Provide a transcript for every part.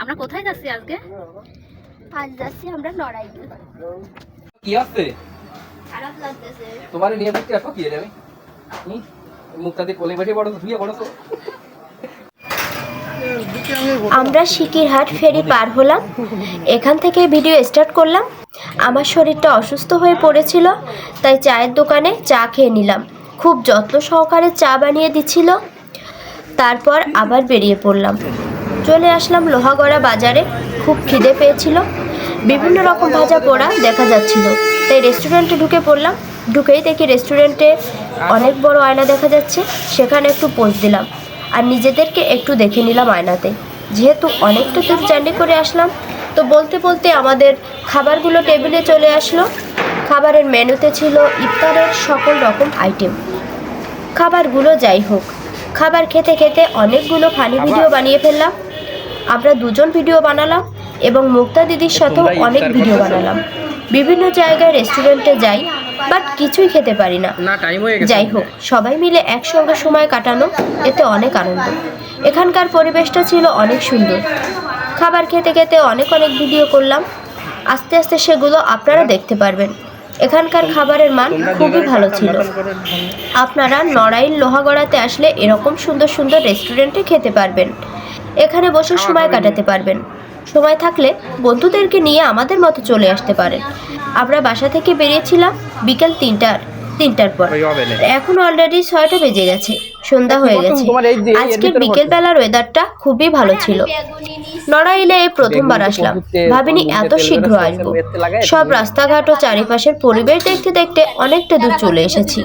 আমরা কোথায় যাচ্ছি আজকে? আজ যাচ্ছি আমরা নড়াইল। কি আছে? খারাপ লাগতেছে। তোমার নিয়ে দেখতে আসো কি রে? মুখটাতে কোলে বসে পড়ো, ধুয়ে পড়ো তো। আমরা সিকিরহাট ফেরি পার হলাম, এখান থেকে ভিডিও স্টার্ট করলাম। আমার শরীরটা অসুস্থ হয়ে পড়েছিল, তাই চায়ের দোকানে চা খেয়ে নিলাম। খুব যত্ন সহকারে চা বানিয়ে দিচ্ছিল। তারপর আবার বেরিয়ে পড়লাম, চলে আসলাম লোহাগড়া বাজারে। খুব খিদে পেয়েছিল, বিভিন্ন রকম ভাজা পোড়া দেখা যাচ্ছিল, তাই রেস্টুরেন্টে ঢুকে পড়লাম। ঢুকেই দেখি রেস্টুরেন্টে অনেক বড় আয়না দেখা যাচ্ছে, সেখানে একটু পোজ দিলাম আর নিজেদেরকে একটু দেখে নিলাম আয়নাতে। যেহেতু অনেকটা দূর জার্নি করে আসলাম, তো বলতে বলতে আমাদের খাবারগুলো টেবিলে চলে আসলো। খাবারের মেনুতে ছিল ইফতারের সকল রকম আইটেম। খাবারগুলো যাই হোক, খাবার খেতে খেতে অনেকগুলো ফানি ভিডিও বানিয়ে ফেললাম। আমরা দুজন ভিডিও বানালাম এবং মুক্তা দিদির সাথেও অনেক ভিডিও বানালাম। বিভিন্ন জায়গায় রেস্টুরেন্টে যাই, বাট কিছুই খেতে পারি না। যাই হোক, সবাই মিলে একসঙ্গে সময় কাটানো, এতে অনেক আনন্দ। এখানকার পরিবেশটা ছিল অনেক সুন্দর। খাবার খেতে খেতে অনেক ভিডিও করলাম। আস্তে আস্তে সেগুলো আপনারা দেখতে পারবেন। এখানকার খাবারের মান খুবই ভালো ছিল। আপনারা নড়াইল লোহাগড়াতে আসলে এরকম সুন্দর সুন্দর রেস্টুরেন্টে খেতে পারবেন, এখানে বসে সময় কাটাতে পারবেন। সময় থাকলে বন্ধুদেরকে নিয়ে আমাদের মতো চলে আসতে পারেন। আমরা বাসা থেকে বেরিয়েছিলাম বিকেল তিনটার পর, এখন অলরেডি 6টা বেজে গেছে, সন্ধ্যা হয়ে গেছে। আজকের বিকেলবেলার ওয়েদারটা খুবই ভালো ছিল। নড়াইলে এই প্রথমবার আসলাম, ভাবিনি এত শীঘ্র আসবো। সব রাস্তাঘাট ও চারিপাশের পরিবেশ দেখতে দেখতে অনেকটা দূর চলে এসেছি।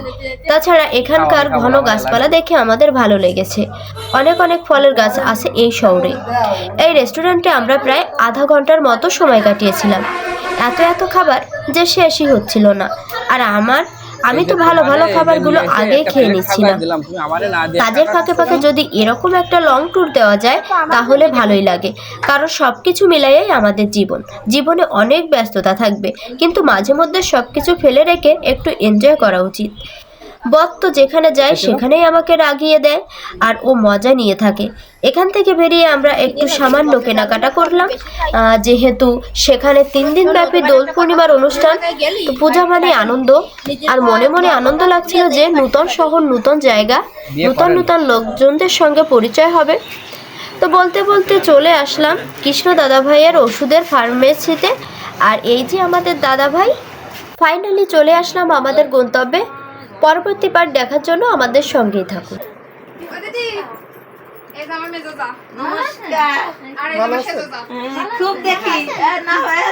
তাছাড়া এখানকার ঘন গাছপালা দেখে আমাদের ভালো লেগেছে। অনেক ফলের গাছ আছে এই শহরে। এই রেস্টুরেন্টে আমরা প্রায় আধা ঘন্টার মতো সময় কাটিয়েছিলাম। এত খাবার যে শেষই হচ্ছিল না। আর আমি তো ভালো খাবারগুলো আগেই খেয়ে নিচ্ছিলাম। কাজের ফাঁকে যদি এরকম একটা লং ট্যুর দেওয়া যায় তাহলে ভালোই লাগে, কারণ সবকিছু মিলাইয়াই আমাদের জীবনে অনেক ব্যস্ততা থাকবে, কিন্তু মাঝে মধ্যে সবকিছু ফেলে রেখে একটু এনজয় করা উচিত। বর তো যেখানে যায় সেখানেই আমাকে রাগিয়ে দেয়, আর ও মজা নিয়ে থাকে। এখান থেকে বেরিয়ে আমরা একটু সামান্য কেনাকাটা করলাম, যেহেতু সেখানে 3 দিন ব্যাপী দোল পূর্ণিমার অনুষ্ঠান। তো পূজা মানে আনন্দ, আর মনে মনে আনন্দ লাগছিল যে নূতন শহর, নূতন জায়গা, নূতন লোকজনদের সঙ্গে পরিচয় হবে। তো বলতে বলতে চলে আসলাম কৃষ্ণ দাদাভাইয়ের ওষুধের ফার্মেসিতে। আর এই যে আমাদের দাদাভাই, ফাইনালি চলে আসলাম আমাদের গন্তব্যে। পরবর্তী পার্ট দেখার জন্য আমাদের সঙ্গেই থাকুন। খুব দেখি না হয়